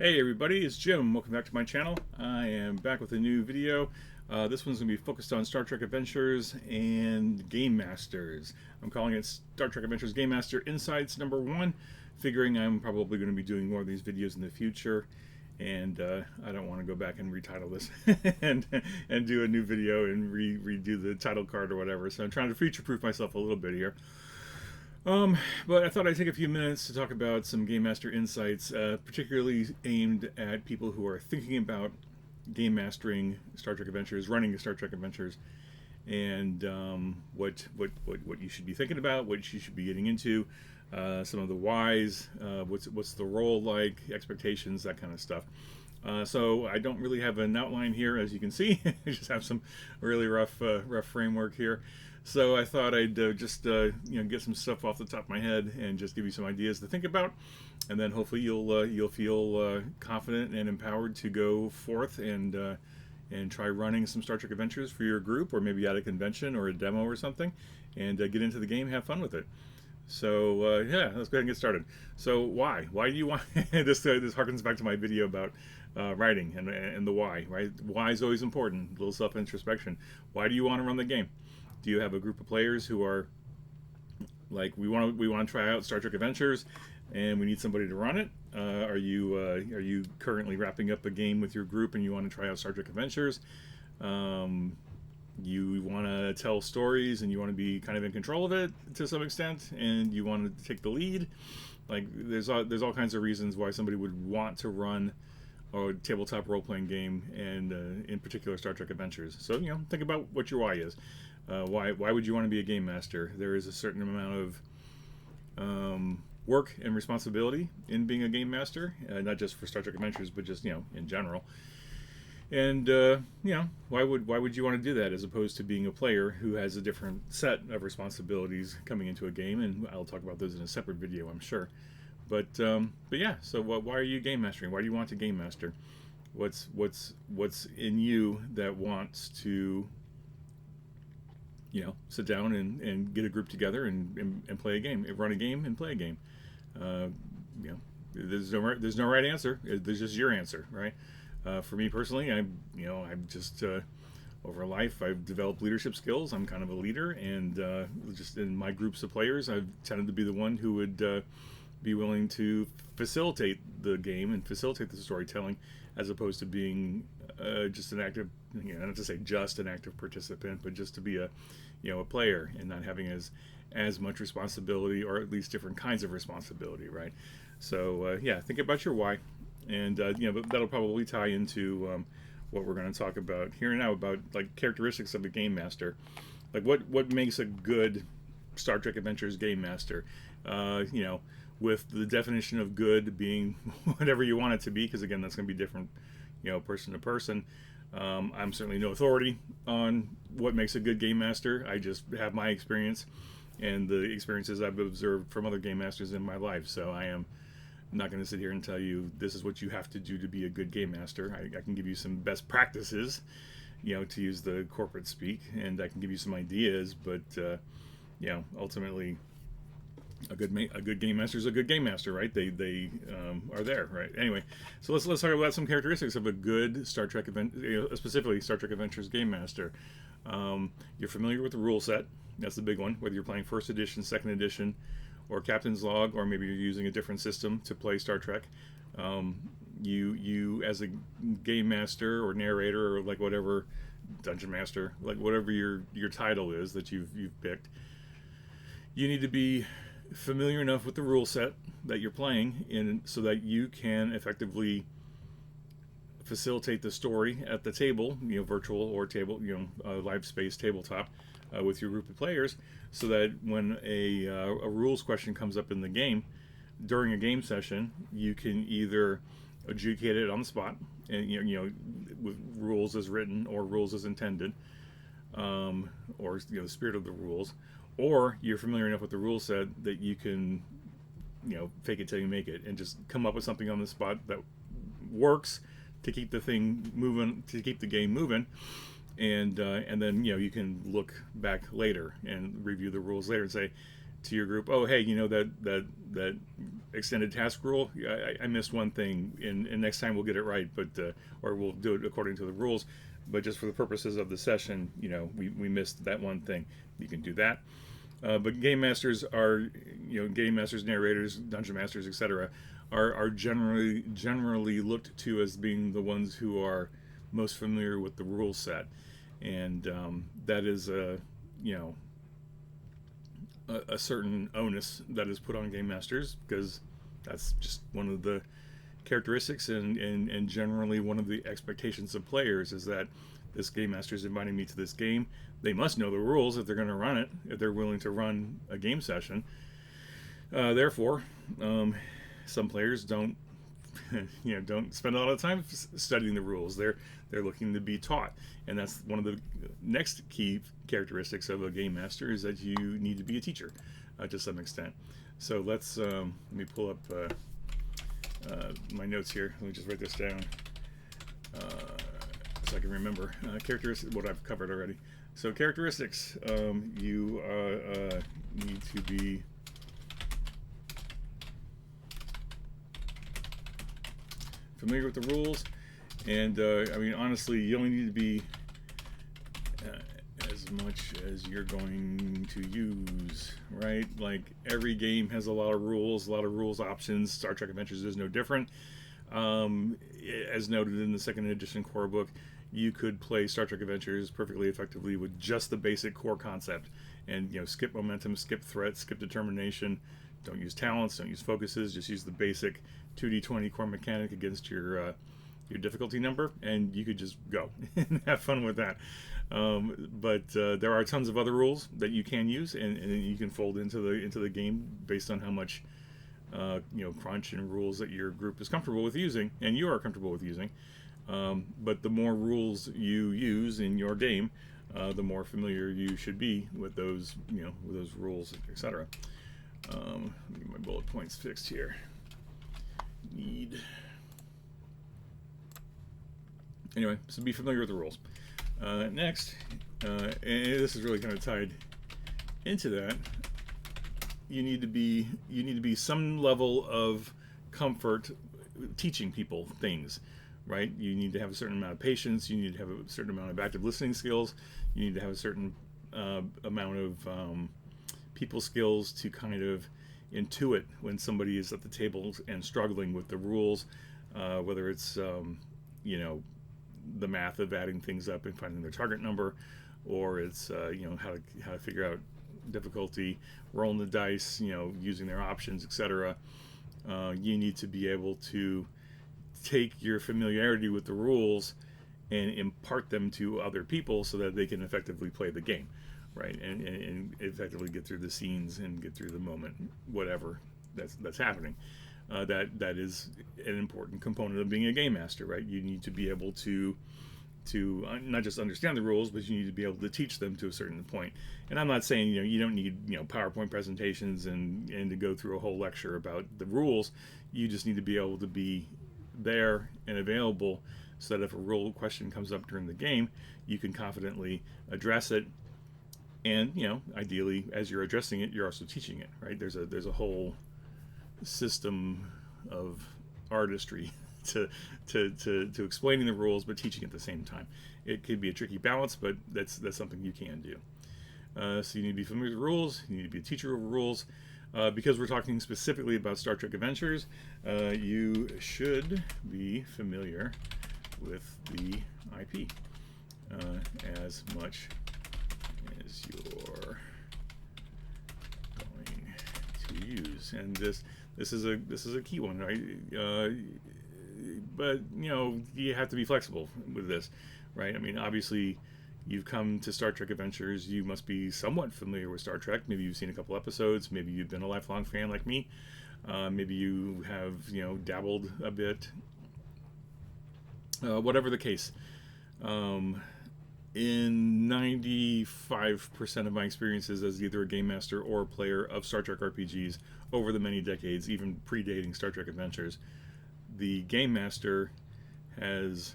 Hey everybody, it's Jim. Welcome back to my channel. I am back with a new video. This one's going to be focused on Star Trek Adventures and Gamemasters. I'm calling it Star Trek Adventures Gamemaster Insights number 1, figuring I'm probably going to be doing more of these videos in the future. And I don't want to go back and retitle this and do a new video and redo the title card or whatever. So I'm trying to future-proof myself a little bit here. But I thought I'd take a few minutes to talk about some Game Master insights, particularly aimed at people who are thinking about game mastering Star Trek Adventures, running Star Trek Adventures, and what you should be thinking about, what you should be getting into, some of the whys, what's the role like, expectations, that kind of stuff. So I don't really have an outline here, as you can see. I just have some really rough framework here. So I thought I'd just get some stuff off the top of my head and just give you some ideas to think about, and then hopefully you'll feel confident and empowered to go forth and try running some Star Trek Adventures for your group, or maybe at a convention or a demo or something, and get into the game, have fun with it. So yeah, let's go ahead and get started. So why do you want this? This harkens back to my video about writing and the why. Right? Why is always important. A little self introspection. Why do you want to run the game? Do you have a group of players who are like, we want to try out Star Trek Adventures, and we need somebody to run it? Are you currently wrapping up a game with your group and you want to try out Star Trek Adventures? You want to tell stories and you want to be kind of in control of it to some extent, and you want to take the lead. Like, there's all kinds of reasons why somebody would want to run a tabletop role-playing game, and in particular Star Trek Adventures. So think about what your why is. Why would you want to be a game master? There is a certain amount of work and responsibility in being a game master, not just for Star Trek Adventures, but just in general. And why would you want to do that as opposed to being a player who has a different set of responsibilities coming into a game? And I'll talk about those in a separate video, I'm sure. But yeah. So why are you game mastering? Why do you want to game master? What's in you that wants to sit down and get a group together and play a game, run a game and play a game? There's no right answer. There's just your answer, right? For me personally, I'm just over life I've developed leadership skills. I'm kind of a leader, and just in my groups of players, I've tended to be the one who would be willing to facilitate the game and facilitate the storytelling, as opposed to being just an active, not to say just an active participant, but just to be a player and not having as much responsibility, or at least different kinds of responsibility, right? So yeah, think about your why, and but that'll probably tie into what we're going to talk about here and now, about like characteristics of a game master. Like what makes a good Star Trek Adventures game master? With the definition of good being whatever you want it to be, because again, that's going to be different, person to person. I'm certainly no authority on what makes a good game master. I just have my experience and the experiences I've observed from other game masters in my life. So I am not going to sit here and tell you this is what you have to do to be a good game master. I can give you some best practices, to use the corporate speak, and I can give you some ideas, but ultimately, a good game master is a good game master, right? They are there, right? Anyway, so let's talk about some characteristics of a good Star Trek event, specifically Star Trek Adventures game master. You're familiar with the rule set. That's the big one. Whether you're playing first edition, second edition, or Captain's Log, or maybe you're using a different system to play Star Trek. You as a game master or narrator, or like whatever, dungeon master, like whatever your title is that you've picked, you need to be familiar enough with the rule set that you're playing in, so that you can effectively facilitate the story at the table, virtual or table, live space tabletop, with your group of players, so that when a rules question comes up in the game during a game session, you can either adjudicate it on the spot, and with rules as written or rules as intended, or the spirit of the rules, or you're familiar enough with the rule set that you can, fake it till you make it, and just come up with something on the spot that works to keep the thing moving, to keep the game moving, and then you can look back later and review the rules later and say, to your group, oh hey, that extended task rule, I missed one thing, and next time we'll get it right, but or we'll do it according to the rules, but just for the purposes of the session, we missed that one thing. You can do that. But game masters are, game masters, narrators, dungeon masters, etc., are generally looked to as being the ones who are most familiar with the rule set, and that is a certain onus that is put on game masters, because that's just one of the characteristics, and generally one of the expectations of players is that this game master is inviting me to this game. They must know the rules if they're going to run it, if they're willing to run a game session. Therefore, some players don't don't spend a lot of time studying the rules. They're looking to be taught, and that's one of the next key characteristics of a game master, is that you need to be a teacher to some extent. So let me pull up my notes here. Let me just write this down so I can remember characteristics, what I've covered already. So characteristics, you need to be familiar with the rules, and I mean, honestly, you only need to be as much as you're going to use, right? Like, every game has a lot of rules options. Star Trek Adventures is no different. As noted in the second edition core book, you could play Star Trek Adventures perfectly effectively with just the basic core concept, and skip momentum, skip threat, skip determination. Don't use talents, don't use focuses, just use the basic 2d20 core mechanic against your difficulty number, and you could just go and have fun with that. But there are tons of other rules that you can use, and you can fold into the game based on how much crunch and rules that your group is comfortable with using, and you are comfortable with using. But the more rules you use in your game, the more familiar you should be with those, with those rules, etc. Let me get my bullet points fixed here. Anyway, so be familiar with the rules. Next, and this is really kind of tied into that, you need to be some level of comfort teaching people things, right? You need to have a certain amount of patience. You need to have a certain amount of active listening skills. You need to have a certain amount of people skills to kind of intuit when somebody is at the table and struggling with the rules, whether it's the math of adding things up and finding their target number, or it's how to figure out difficulty, rolling the dice, using their options, etc. You need to be able to take your familiarity with the rules and impart them to other people so that they can effectively play the game, right? And effectively get through the scenes and get through the moment, whatever that's happening. That is an important component of being a game master, right? You need to be able to not just understand the rules, but you need to be able to teach them to a certain point. And I'm not saying you don't need PowerPoint presentations and to go through a whole lecture about the rules. You just need to be able to be there and available, so that if a rule question comes up during the game, you can confidently address it. And ideally, as you're addressing it, you're also teaching it, right? There's a whole system of artistry to explaining the rules, but teaching at the same time. It could be a tricky balance, but that's something you can do. So you need to be familiar with the rules. You need to be a teacher of rules. Because we're talking specifically about Star Trek Adventures, you should be familiar with the IP as much as you're going to use. And this is a key one, right? But you have to be flexible with this, right? I mean, obviously, you've come to Star Trek Adventures, you must be somewhat familiar with Star Trek. Maybe you've seen a couple episodes. Maybe you've been a lifelong fan like me. Maybe you have dabbled a bit. Whatever the case, in 95% of my experiences as either a game master or a player of Star Trek RPGs over the many decades, even predating Star Trek Adventures, the game master has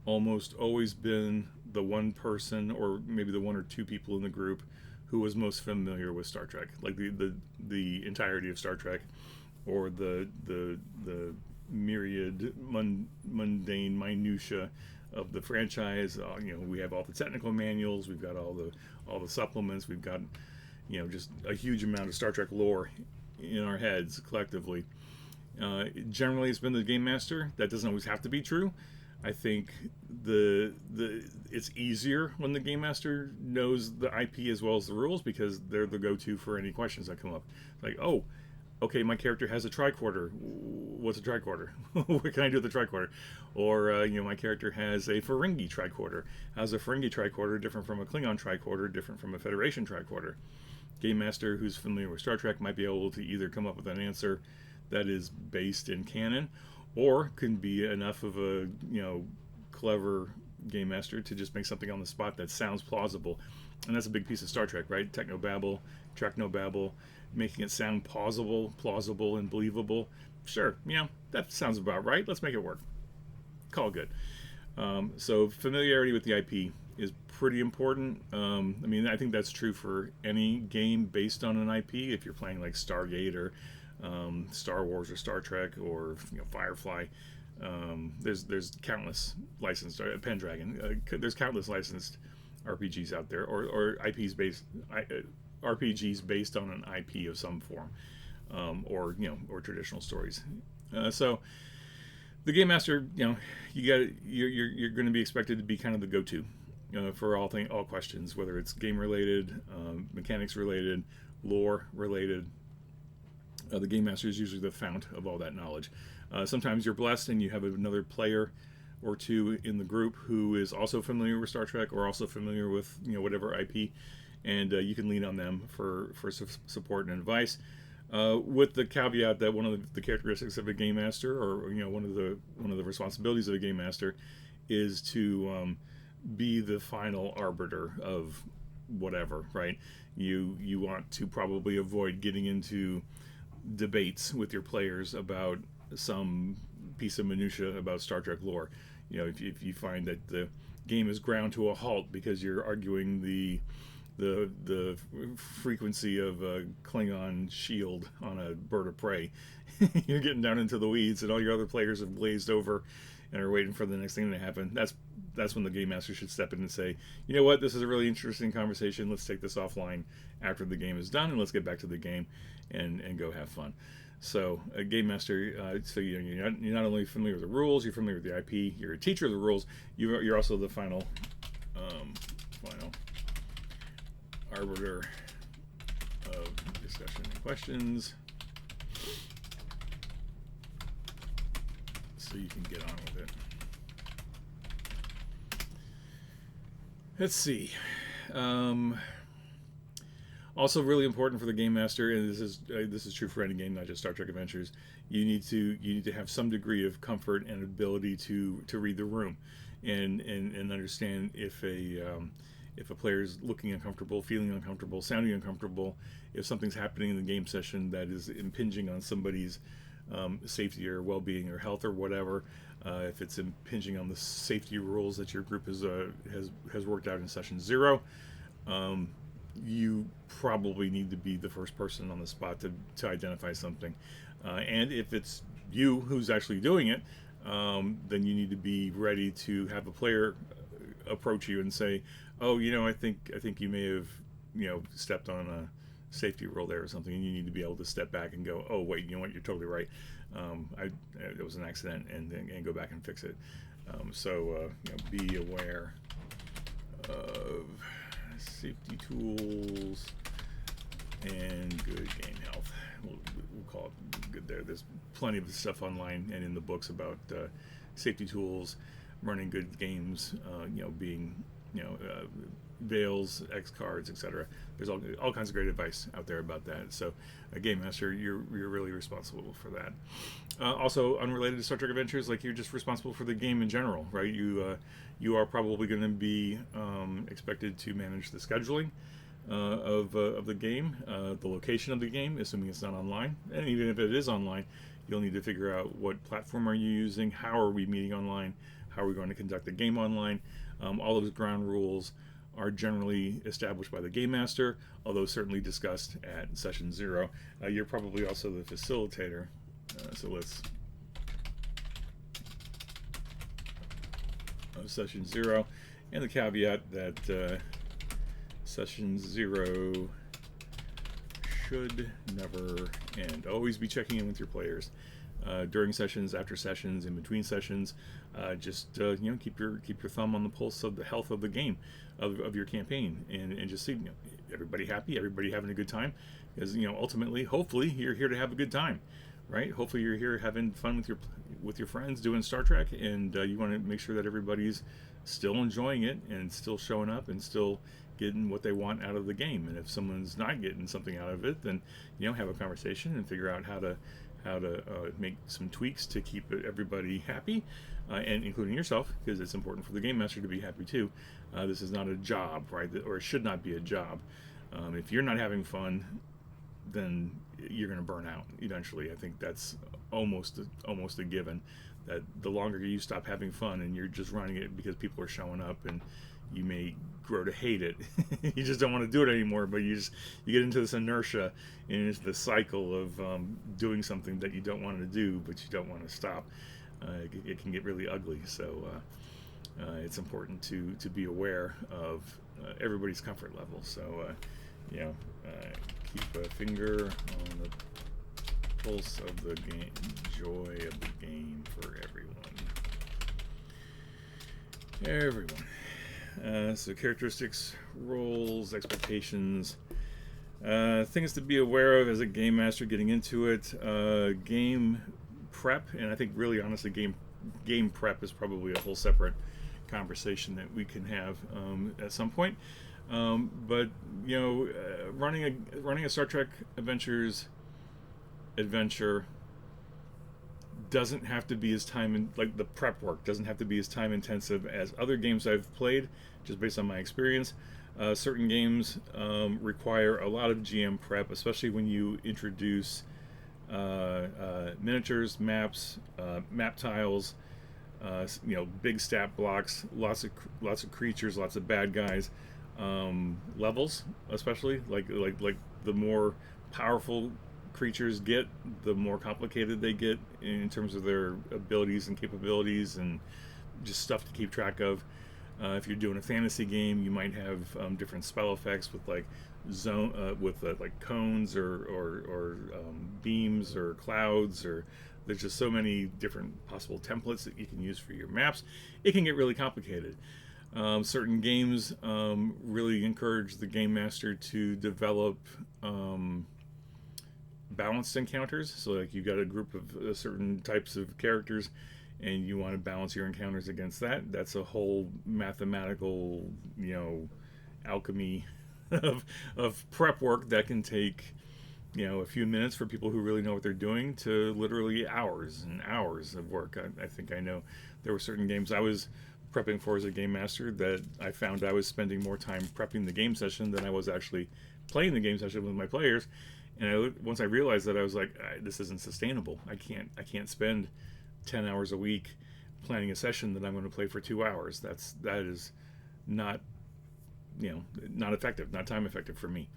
almost always been the one person, or maybe the one or two people in the group, who was most familiar with Star Trek, like the entirety of Star Trek, or the myriad mundane minutia of the franchise. We have all the technical manuals, we've got all the supplements, we've got just a huge amount of Star Trek lore in our heads collectively. Generally, it's been the game master. That doesn't always have to be true. I think it's easier when the game master knows the IP as well as the rules, because they're the go-to for any questions that come up. Like, oh, okay, my character has a tricorder. What's a tricorder? What can I do with the tricorder? Or my character has a Ferengi tricorder. How's a Ferengi tricorder different from a Klingon tricorder? Different from a Federation tricorder? Game master who's familiar with Star Trek might be able to either come up with an answer that is based in canon, or can be enough of a clever game master to just make something on the spot that sounds plausible. And that's a big piece of Star Trek, right? Technobabble, Treknobabble, making it sound plausible, and believable. Sure, that sounds about right. Let's make it work. Call it good. So familiarity with the IP is pretty important. I think that's true for any game based on an IP. If you're playing like Stargate or Star Wars or Star Trek or Firefly, there's countless licensed Pendragon. There's countless licensed RPGs out there, or RPGs based on an IP of some form, or traditional stories. So the game master, you're going to be expected to be kind of the go-to for all questions, whether it's game related, mechanics related, lore related. The game master is usually the fount of all that knowledge. Sometimes you're blessed and you have another player or two in the group who is also familiar with Star Trek, or also familiar with whatever IP, and you can lean on them for support and advice. With the caveat that one of the characteristics of a game master, or one of the responsibilities of a game master, is to be the final arbiter of whatever. Right? You want to probably avoid getting into debates with your players about some piece of minutia about Star Trek lore. If you find that the game is ground to a halt because you're arguing the frequency of a Klingon shield on a bird of prey, you're getting down into the weeds, and all your other players have glazed over and are waiting for the next thing to happen. That's when the game master should step in and say, you know what, this is a really interesting conversation. Let's take this offline after the game is done, and let's get back to the game and go have fun. So a game master, you're not only familiar with the rules, you're familiar with the IP, you're a teacher of the rules, you're also the final arbiter of discussion and questions, so you can get on with it. Let's see. Also, really important for the game master, and this is true for any game, not just Star Trek Adventures. You need to have some degree of comfort and ability to read the room, and understand if a player is looking uncomfortable, feeling uncomfortable, sounding uncomfortable, if something's happening in the game session that is impinging on somebody's safety or well-being or health or whatever, if it's impinging on the safety rules that your group has worked out in session 0. You probably need to be the first person on the spot to identify something. And if it's you who's actually doing it, then you need to be ready to have a player approach you and say, oh, I think you may have, stepped on a safety rule there or something, and you need to be able to step back and go, oh, wait, you know what, you're totally right. It was an accident, and go back and fix it. So be aware of safety tools and good game health. We'll call it good there. There's plenty of stuff online and in the books about safety tools, running good games, being, Veils, X cards, etc. There's all kinds of great advice out there about that. So, a game master, you're really responsible for that. Also, unrelated to Star Trek Adventures, like, you're just responsible for the game in general, right? You are probably going to be expected to manage the scheduling of the game, the location of the game, assuming it's not online, and even if it is online, you'll need to figure out what platform are you using, how are we meeting online, how are we going to conduct the game online. All of those ground rules are generally established by the Game Master, although certainly discussed at session 0. You're probably also the facilitator, so let's session 0, and the caveat that session 0 should never end. Always be checking in with your players during sessions, after sessions, in between sessions. Just keep your thumb on the pulse of the health of the game, of your campaign, and just see everybody happy, everybody having a good time, because ultimately, hopefully, you're here to have a good time, right? Hopefully, you're here having fun with your friends doing Star Trek, and you want to make sure that everybody's still enjoying it and still showing up and still getting what they want out of the game. And if someone's not getting something out of it, then have a conversation and figure out how to make some tweaks to keep everybody happy, and including yourself, because it's important for the Game Master to be happy too. This is not a job, right? Or it should not be a job. If you're not having fun, then you're going to burn out eventually. I think that's almost a given, that the longer you stop having fun and you're just running it because people are showing up, and you may grow to hate it. You just don't want to do it anymore, but you get into this inertia and into the cycle of doing something that you don't want to do, but you don't want to stop. It can get really ugly. So it's important to be aware of everybody's comfort level. So keep a finger on the pulse of the game, joy of the game for everyone. So characteristics, roles, expectations, things to be aware of as a game master getting into it. Game prep, and I think really honestly game prep is probably a whole separate conversation that we can have at some point. But running a Star Trek adventure doesn't have to be as the prep work doesn't have to be as time intensive as other games I've played, just based on my experience. Certain games require a lot of GM prep, especially when you introduce miniatures, maps, map tiles, big stat blocks, lots of creatures, lots of bad guys, levels, especially like the more powerful creatures get, the more complicated they get in terms of their abilities and capabilities, and just stuff to keep track of. If you're doing a fantasy game, you might have different spell effects with like like cones or beams or clouds, or there's just so many different possible templates that you can use for your maps. It can get really complicated. Certain games really encourage the game master to develop balanced encounters. So like you've got a group of certain types of characters, and you want to balance your encounters against that. That's a whole mathematical, alchemy of prep work that can take, a few minutes for people who really know what they're doing, to literally hours and hours of work. I think I know there were certain games I was prepping for as a game master that I found I was spending more time prepping the game session than I was actually playing the game session with my players. And once I realized that, I was like, this isn't sustainable. I can't spend 10 hours a week planning a session that I'm going to play for 2 hours. That is not not effective, not time effective for me.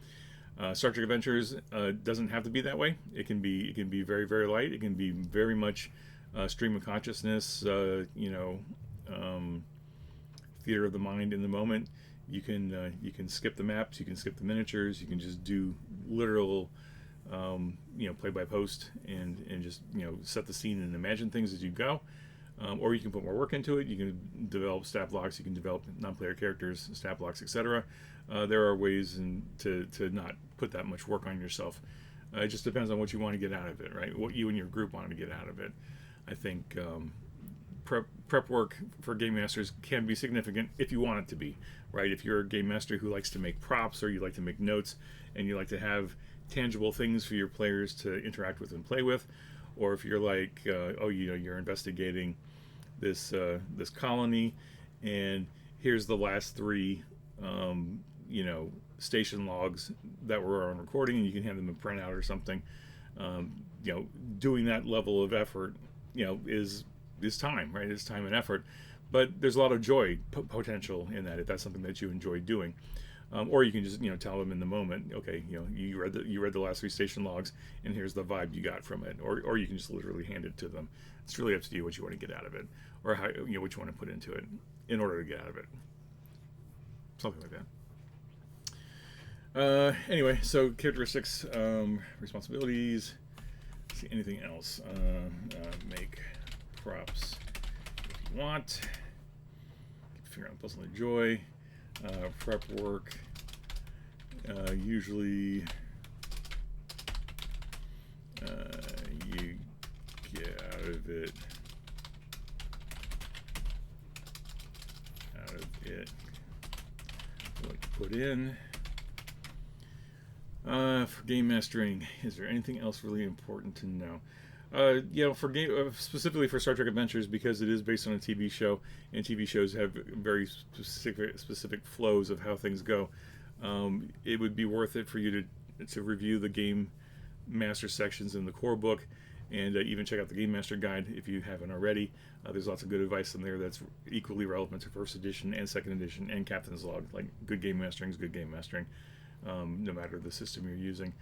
Star Trek Adventures doesn't have to be that way. It can be very, very light. It can be very much stream of consciousness, theater of the mind in the moment. You can skip the maps, you can skip the miniatures, you can just do literal play by post, and just set the scene and imagine things as you go. Or you can put more work into it. You can develop stat blocks, you can develop non-player characters, stat blocks, etc. There are ways to not put that much work on yourself. It just depends on what you want to get out of it, right? What you and your group want to get out of it. I think prep work for game masters can be significant if you want it to be, right? If you're a game master who likes to make props, or you like to make notes, and you like to have tangible things for your players to interact with and play with, or if you're like, you're investigating this colony, and here's the last 3 station logs that were on recording, and you can hand them a printout or something. Doing that level of effort is time, right? It's time and effort. but there's a lot of joy potential in that if that's something that you enjoy doing. Or you can just tell them in the moment, okay, you read the last 3 station logs, and here's the vibe you got from it. Or you can just literally hand it to them. It's really up to you what you want to get out of it, or how what you want to put into it in order to get out of it. Something like that. Anyway, so characteristics, responsibilities. Let's see anything else. Make props if you want. Keep your finger on the pulse and the joy. Prep work. Usually, you get out of it. What you put in. For game mastering, is there anything else really important to know? For game, specifically for Star Trek Adventures, because it is based on a TV show, and TV shows have very specific flows of how things go. It would be worth it for you to review the game master sections in the core book, and even check out the Game Master guide if you haven't already. There's lots of good advice in there that's equally relevant to first edition and second edition and Captain's Log. Like, good game mastering is good game mastering, no matter the system you're using.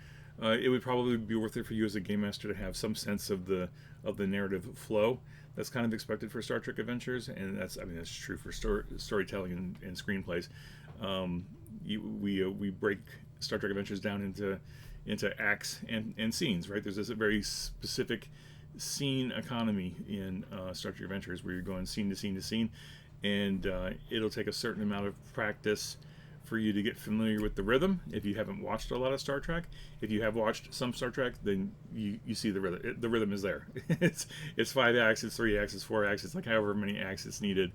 It would probably be worth it for you as a game master to have some sense of the narrative flow that's kind of expected for Star Trek Adventures, and that's true for storytelling and screenplays. We break Star Trek Adventures down into acts and scenes, right? There's this very specific scene economy in Star Trek Adventures where you're going scene to scene to scene, and it'll take a certain amount of practice for you to get familiar with the rhythm. If you haven't watched a lot of Star Trek, if you have watched some Star Trek, then you see the rhythm. The rhythm is there. it's 5 acts, it's 3 acts, it's 4 acts, it's like however many acts it's needed.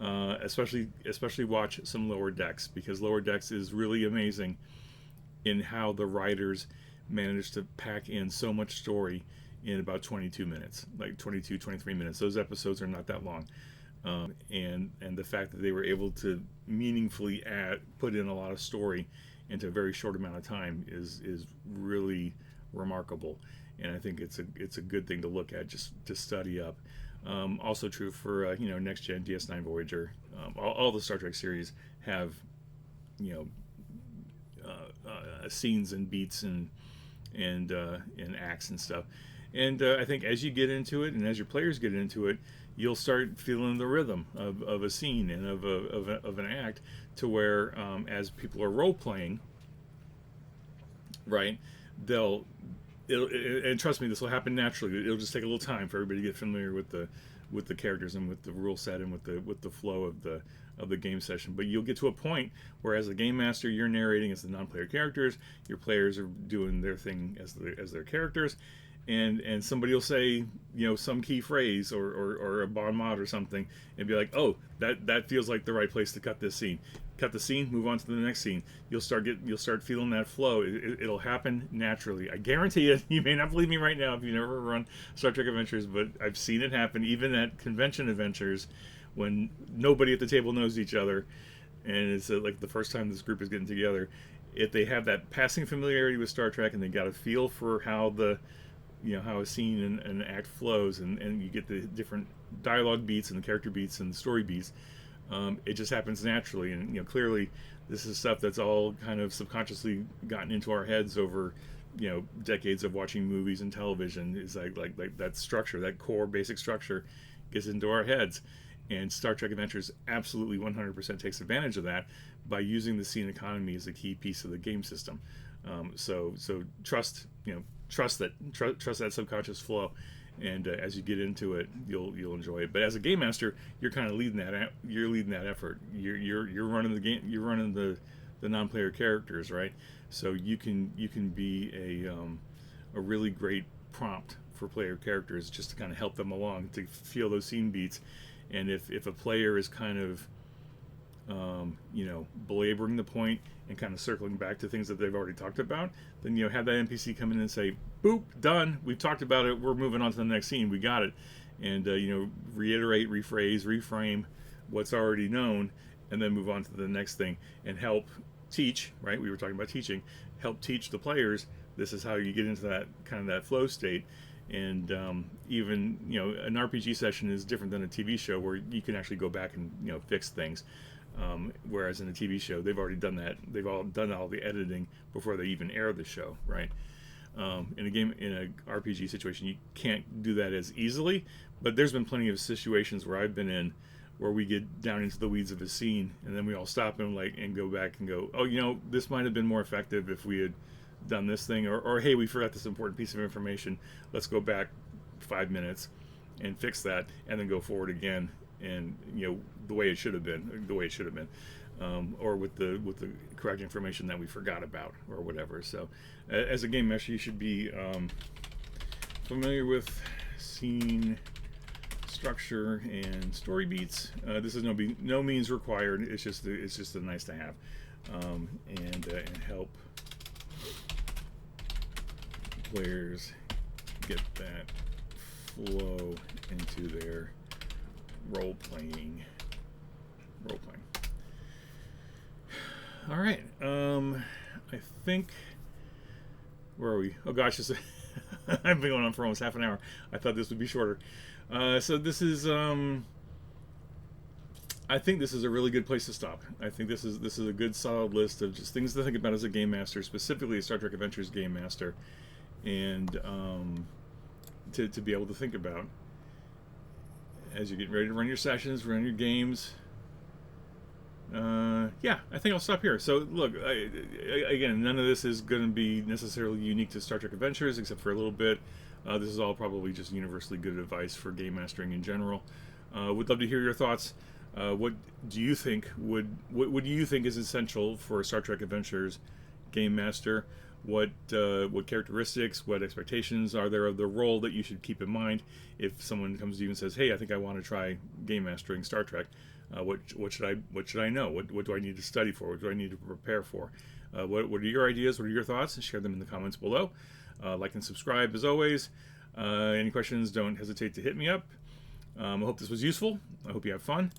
Especially watch some Lower Decks, because Lower Decks is really amazing in how the writers managed to pack in so much story in about 22 minutes, like 22, 23 minutes. Those episodes are not that long. And the fact that they were able to meaningfully put in a lot of story into a very short amount of time is really remarkable, and I think it's a good thing to look at, just to study up. Also true for Next Gen, DS9, Voyager. All the Star Trek series have scenes and beats and acts and stuff. And I think as you get into it, and as your players get into it, you'll start feeling the rhythm of a scene and of an act, to where as people are role playing, right, and trust me, this will happen naturally. It'll just take a little time for everybody to get familiar with the characters and with the rule set and with the flow of the game session. But you'll get to a point where, as the game master, you're narrating as the non-player characters, your players are doing their thing as their characters, and somebody will say some key phrase or a bon mot or something, and be like, oh, that feels like the right place to cut this scene. Cut the scene, move on to the next scene. You'll start feeling that flow. It'll happen naturally. I guarantee it. You may not believe me right now if you've never run Star Trek Adventures, but I've seen it happen even at convention adventures when nobody at the table knows each other, and it's like the first time this group is getting together. If they have that passing familiarity with Star Trek, and they got a feel for how how a scene and act flows, and you get the different dialogue beats and the character beats and the story beats, it just happens naturally. And clearly this is stuff that's all kind of subconsciously gotten into our heads over decades of watching movies and television. Is like that structure, that core basic structure, gets into our heads, and Star Trek Adventures absolutely 100% takes advantage of that by using the scene economy as a key piece of the game system. So trust that subconscious flow, and as you get into it, you'll enjoy it. But as a game master, you're kind of leading that. You're leading that effort. You're running the game. You're running the non-player characters, right? So you can be a really great prompt for player characters, just to kind of help them along to feel those scene beats. And if a player is kind of belaboring the point and kind of circling back to things that they've already talked about, then have that NPC come in and say, boop, done, we've talked about it, we're moving on to the next scene, we got it. And reiterate, rephrase, reframe what's already known, and then move on to the next thing, and help teach, right, we were talking about teaching, help teach the players, this is how you get into that kind of that flow state. And even, you know, an RPG session is different than a TV show where you can actually go back and, you know, fix things. Whereas in a TV show, they've already done that. They've all done all the editing before they even air the show, right? In a game, in an RPG situation, you can't do that as easily. But there's been plenty of situations where I've been in where we get down into the weeds of a scene, and then we all stop and go back and go, oh, you know, this might have been more effective if we had done this thing, or hey, we forgot this important piece of information. Let's go back 5 minutes and fix that, and then go forward again, and you know, the way it should have been, or with the correct information that we forgot about, or whatever. So, as a game master, you should be familiar with scene structure and story beats. This is no means required. It's just a nice to have, and help players get that flow into their role playing. All right. I think, where are we? Oh gosh, I've been going on for almost half an hour. I thought this would be shorter. So this is, I think this is a really good place to stop. I think this is a good solid list of just things to think about as a game master, specifically a Star Trek Adventures game master, and to be able to think about as you get ready to run your sessions, run your games. Yeah, I think I'll stop here. So look, again, none of this is going to be necessarily unique to Star Trek Adventures, except for a little bit. This is all probably just universally good advice for game mastering in general. Would love to hear your thoughts. What do you think what do you think is essential for a Star Trek Adventures game master? What characteristics, what expectations are there of the role that you should keep in mind if someone comes to you and says, "Hey, I think I want to try game mastering Star Trek. What should I know? What do I need to study for? What do I need to prepare for? What are your ideas? What are your thoughts? Share them in the comments below. Like and subscribe as always. Any questions, don't hesitate to hit me up. I hope this was useful. I hope you have fun.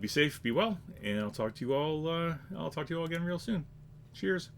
Be safe, be well, and I'll talk to you all again real soon. Cheers.